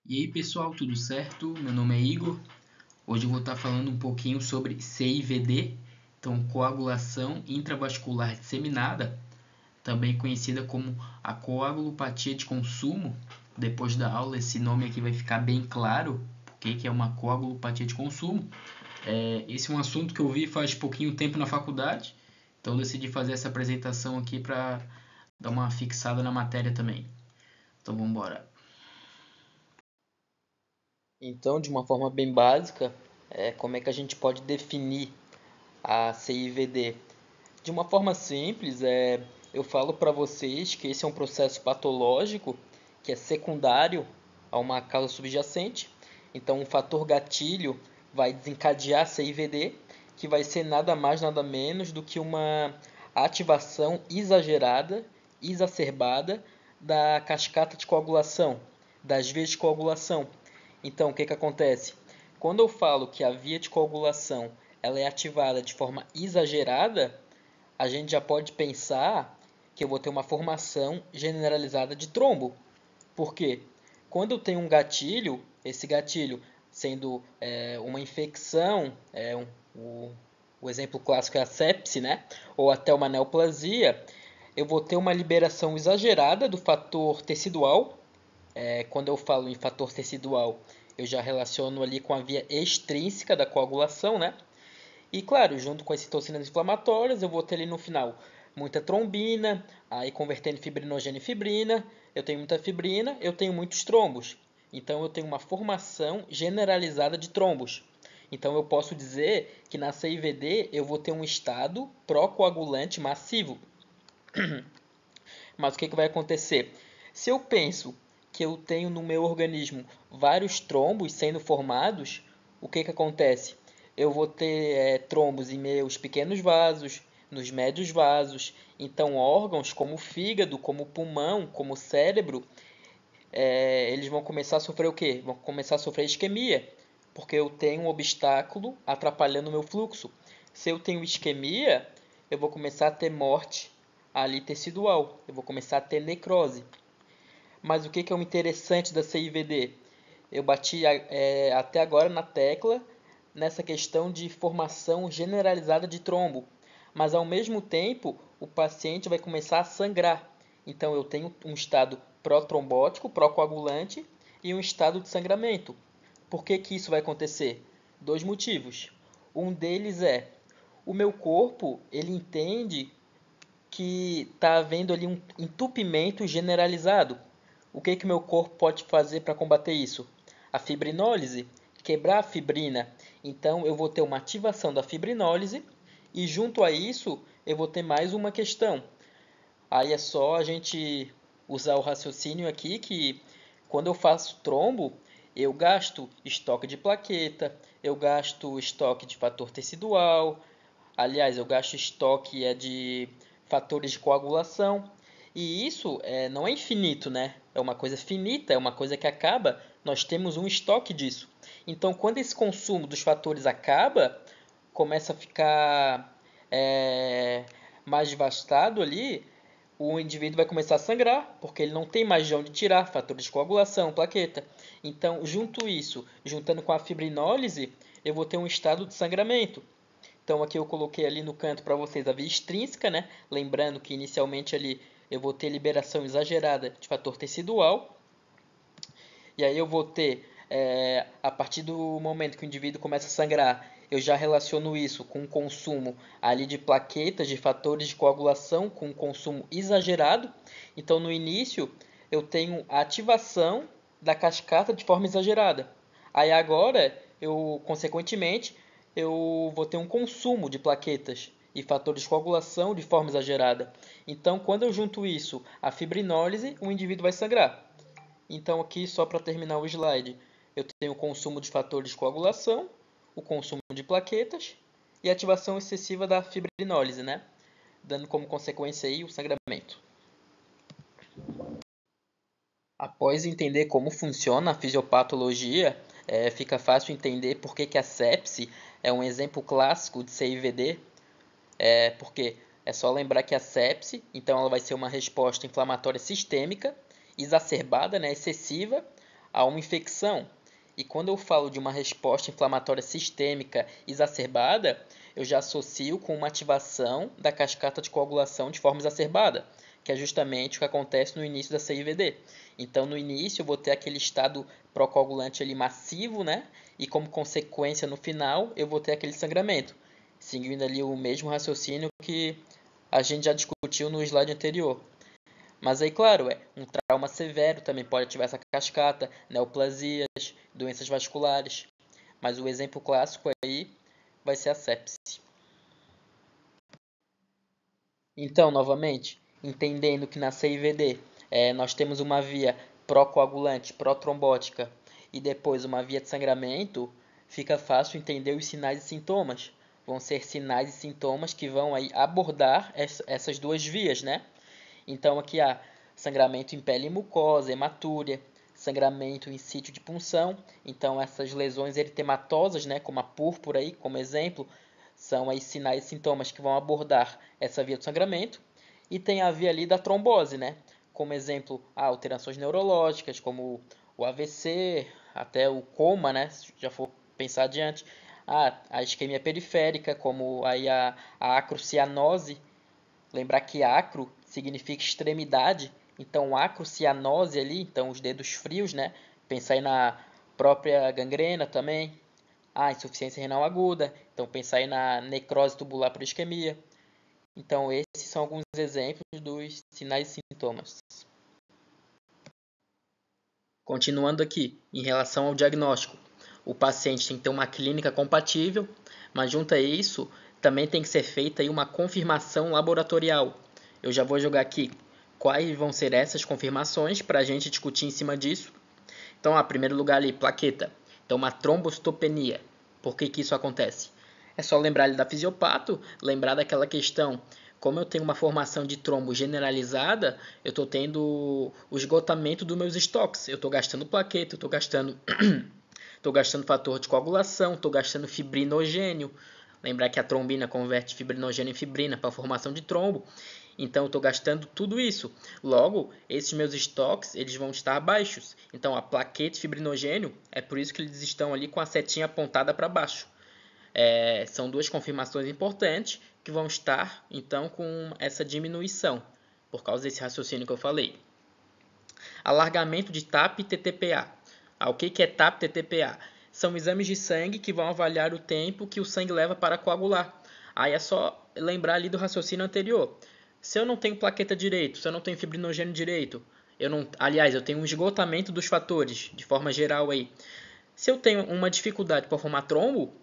E aí pessoal, tudo certo? Meu nome é Igor. Hoje eu vou estar falando um pouquinho sobre CIVD, então coagulação intravascular disseminada, também conhecida como a coagulopatia de consumo. Depois da aula esse nome aqui vai ficar bem claro, porque que é uma coagulopatia de consumo. Esse é um assunto que eu vi faz pouquinho tempo na faculdade, então eu decidi fazer essa apresentação aqui para dar uma fixada na matéria também. Então vamos embora. Então, de uma forma bem básica, como é que a gente pode definir a CIVD? De uma forma simples, eu falo para vocês que esse é um processo patológico que é secundário a uma causa subjacente. Então, um fator gatilho vai desencadear a CIVD, que vai ser nada mais, nada menos do que uma ativação exagerada, exacerbada da cascata de coagulação, das vias de coagulação. Então, o que acontece? Quando eu falo que a via de coagulação ela é ativada de forma exagerada, a gente já pode pensar que eu vou ter uma formação generalizada de trombo. Por quê? Quando eu tenho um gatilho, esse gatilho sendo uma infecção, o exemplo clássico é a sepse, né? Ou até uma neoplasia, eu vou ter uma liberação exagerada do fator tecidual. Quando eu falo em fator tecidual, eu já relaciono ali com a via extrínseca da coagulação, né? E claro, junto com as citocinas inflamatórias, eu vou ter ali no final muita trombina, aí convertendo fibrinogênio em fibrina, eu tenho muita fibrina, eu tenho muitos trombos. Então eu tenho uma formação generalizada de trombos. Então eu posso dizer que na CIVD eu vou ter um estado pró-coagulante massivo. Mas o que vai acontecer? Se eu penso que eu tenho no meu organismo vários trombos sendo formados, o que acontece? Eu vou ter trombos em meus pequenos vasos, nos médios vasos. Então, órgãos como o fígado, como o pulmão, como o cérebro, eles vão começar a sofrer o quê? Vão começar a sofrer isquemia, porque eu tenho um obstáculo atrapalhando o meu fluxo. Se eu tenho isquemia, eu vou começar a ter morte ali tecidual, eu vou começar a ter necrose. Mas o que é o interessante da CIVD? Eu bati até agora na tecla nessa questão de formação generalizada de trombo, mas ao mesmo tempo o paciente vai começar a sangrar. Então eu tenho um estado pró-trombótico, pró-coagulante e um estado de sangramento. Por que isso vai acontecer? Dois motivos. Um deles é o meu corpo, ele entende que está havendo ali um entupimento generalizado. O que meu corpo pode fazer para combater isso? A fibrinólise, quebrar a fibrina. Então eu vou ter uma ativação da fibrinólise e junto a isso eu vou ter mais uma questão. Aí é só a gente usar o raciocínio aqui que quando eu faço trombo, eu gasto estoque de plaqueta, eu gasto estoque de fator tecidual, aliás, eu gasto estoque de fatores de coagulação. E isso não é infinito, né? É uma coisa finita, é uma coisa que acaba. Nós temos um estoque disso. Então, quando esse consumo dos fatores acaba, começa a ficar mais devastado ali, o indivíduo vai começar a sangrar, porque ele não tem mais de onde tirar fatores de coagulação, plaqueta. Então, juntando com a fibrinólise, eu vou ter um estado de sangramento. Então aqui eu coloquei ali no canto para vocês a via extrínseca, né? Lembrando que inicialmente ali eu vou ter liberação exagerada de fator tecidual. E aí eu vou ter, a partir do momento que o indivíduo começa a sangrar, eu já relaciono isso com o consumo ali de plaquetas, de fatores de coagulação, com consumo exagerado. Então no início eu tenho a ativação da cascata de forma exagerada. Aí agora, consequentemente, eu vou ter um consumo de plaquetas e fatores de coagulação de forma exagerada. Então, quando eu junto isso à fibrinólise, o indivíduo vai sangrar. Então, aqui, só para terminar o slide, eu tenho o consumo de fatores de coagulação, o consumo de plaquetas e a ativação excessiva da fibrinólise, né? Dando como consequência aí o sangramento. Após entender como funciona a fisiopatologia, fica fácil entender por que a sepse é um exemplo clássico de CIVD, porque é só lembrar que a sepse, então ela vai ser uma resposta inflamatória sistêmica, exacerbada, né, excessiva, a uma infecção. E quando eu falo de uma resposta inflamatória sistêmica exacerbada, eu já associo com uma ativação da cascata de coagulação de forma exacerbada, que é justamente o que acontece no início da CIVD. Então, no início, eu vou ter aquele estado procoagulante ali massivo, né? E como consequência, no final, eu vou ter aquele sangramento, seguindo ali o mesmo raciocínio que a gente já discutiu no slide anterior. Mas aí, claro, um trauma severo também pode ativar essa cascata, neoplasias, doenças vasculares. Mas o exemplo clássico aí vai ser a sepse. Então, novamente, entendendo que na CIVD nós temos uma via pró-coagulante, pró-trombótica e depois uma via de sangramento, fica fácil entender os sinais e sintomas. Vão ser sinais e sintomas que vão aí abordar essas duas vias, né? Então aqui há sangramento em pele e mucosa, hematúria, sangramento em sítio de punção. Então essas lesões eritematosas, né, como a púrpura aí, como exemplo, são aí sinais e sintomas que vão abordar essa via do sangramento. E tem a via ali da trombose, né? Como exemplo, alterações neurológicas, como o AVC, até o coma, né? Se já for pensar adiante. A isquemia periférica, como aí a acrocianose. Lembrar que acro significa extremidade, então acrocianose ali, então os dedos frios, né? Pensar aí na própria gangrena também. Insuficiência renal aguda, então pensar aí na necrose tubular por isquemia. Então esses são alguns exemplos dos sinais e sintomas. Continuando aqui, em relação ao diagnóstico, o paciente tem que ter uma clínica compatível, mas junto a isso, também tem que ser feita aí uma confirmação laboratorial. Eu já vou jogar aqui quais vão ser essas confirmações para a gente discutir em cima disso. Então, em primeiro lugar ali, plaqueta. Então, uma trombocitopenia. Por que isso acontece? É só lembrar ali da fisiopato, lembrar daquela questão. Como eu tenho uma formação de trombo generalizada, eu estou tendo o esgotamento dos meus estoques. Eu estou gastando plaqueta, eu estou gastando, tô gastando fator de coagulação, estou gastando fibrinogênio. Lembrar que a trombina converte fibrinogênio em fibrina para a formação de trombo. Então eu estou gastando tudo isso. Logo, esses meus estoques eles vão estar baixos. Então a plaqueta e fibrinogênio, é por isso que eles estão ali com a setinha apontada para baixo. São duas confirmações importantes que vão estar então com essa diminuição, por causa desse raciocínio que eu falei. Alargamento de TAP e TTPA. O que é TAP e TTPA? São exames de sangue que vão avaliar o tempo que o sangue leva para coagular. Aí é só lembrar ali do raciocínio anterior. Se eu não tenho plaqueta direito, se eu não tenho fibrinogênio direito, eu tenho um esgotamento dos fatores, de forma geral aí. Se eu tenho uma dificuldade para formar trombo,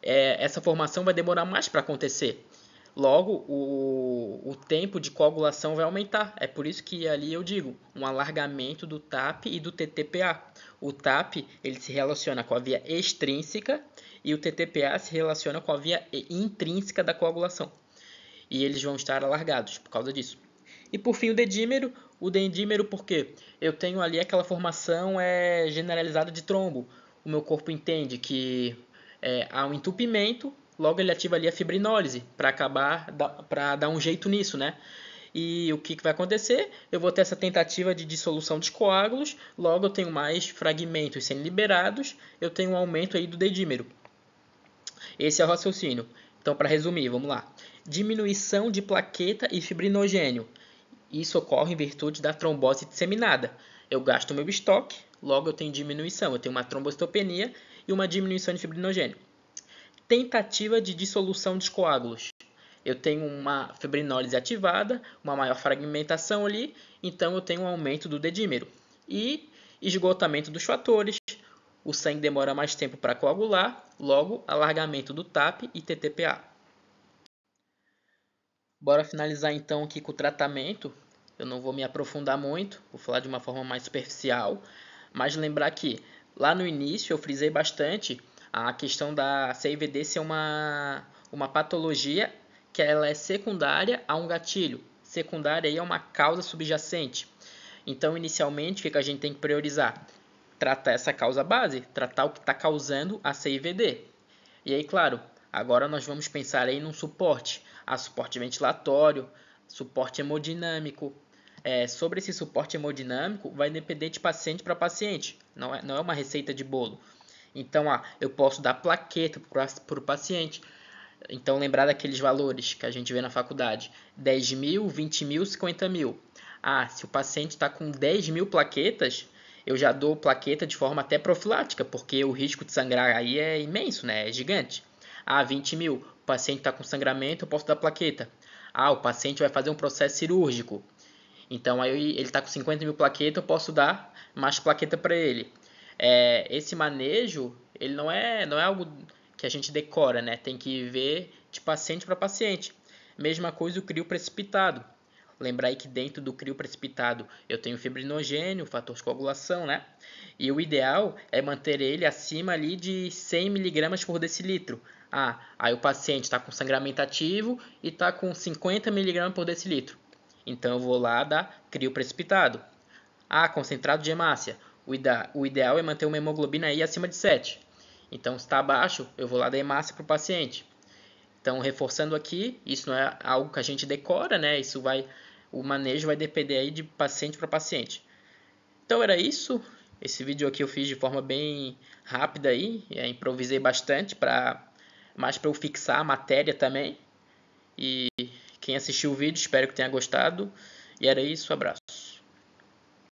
essa formação vai demorar mais para acontecer. Logo, o tempo de coagulação vai aumentar. É por isso que ali eu digo um alargamento do TAP e do TTPA. O TAP ele se relaciona com a via extrínseca e o TTPA se relaciona com a via intrínseca da coagulação. E eles vão estar alargados por causa disso. E por fim o dedímero. O dedímero porque eu tenho ali aquela formação generalizada de trombo. O meu corpo entende que há um entupimento, logo ele ativa ali a fibrinólise para dar um jeito nisso, né? E o que vai acontecer? Eu vou ter essa tentativa de dissolução dos coágulos, logo eu tenho mais fragmentos sendo liberados, eu tenho um aumento aí do dedímero. Esse é o raciocínio. Então, para resumir, vamos lá. Diminuição de plaqueta e fibrinogênio. Isso ocorre em virtude da trombose disseminada. Eu gasto meu estoque, logo eu tenho diminuição. Eu tenho uma trombocitopenia e uma diminuição de fibrinogênio. Tentativa de dissolução dos coágulos. Eu tenho uma fibrinólise ativada, uma maior fragmentação ali, então eu tenho um aumento do dedímero. E esgotamento dos fatores, o sangue demora mais tempo para coagular, logo alargamento do TAP e TTPA. Bora finalizar então aqui com o tratamento. Eu não vou me aprofundar muito, vou falar de uma forma mais superficial, mas lembrar que lá no início eu frisei bastante a questão da CIVD ser uma patologia que ela é secundária a um gatilho. Secundária aí é uma causa subjacente. Então, inicialmente, o que a gente tem que priorizar? Tratar essa causa base, tratar o que está causando a CIVD. E aí, claro, agora nós vamos pensar aí num suporte. Suporte ventilatório, suporte hemodinâmico, Sobre esse suporte hemodinâmico, vai depender de paciente para paciente, não é uma receita de bolo. Então, eu posso dar plaqueta para o paciente. Então, lembrar daqueles valores que a gente vê na faculdade: 10 mil, 20 mil, 50 mil. Se o paciente está com 10 mil plaquetas, eu já dou plaqueta de forma até profilática, porque o risco de sangrar aí é imenso, né? É gigante. 20 mil, o paciente está com sangramento, eu posso dar plaqueta. O paciente vai fazer um processo cirúrgico. Então, aí ele está com 50 mil plaquetas, eu posso dar mais plaqueta para ele. Esse manejo, ele não é algo que a gente decora, né? Tem que ver de paciente para paciente. Mesma coisa o crio precipitado. Lembrar aí que dentro do crio precipitado eu tenho fibrinogênio, fator de coagulação, né? E o ideal é manter ele acima ali de 100 mg por decilitro. Aí o paciente está com sangramento ativo e está com 50 mg por decilitro. Então eu vou lá dar crio precipitado. Concentrado de hemácia. O ideal é manter uma hemoglobina aí acima de 7. Então, se está abaixo, eu vou lá dar hemácia para o paciente. Então, reforçando aqui, isso não é algo que a gente decora, né? O manejo vai depender aí de paciente para paciente. Então, era isso. Esse vídeo aqui eu fiz de forma bem rápida aí. Improvisei bastante, mais para eu fixar a matéria também. E quem assistiu o vídeo, espero que tenha gostado. E era isso, abraço.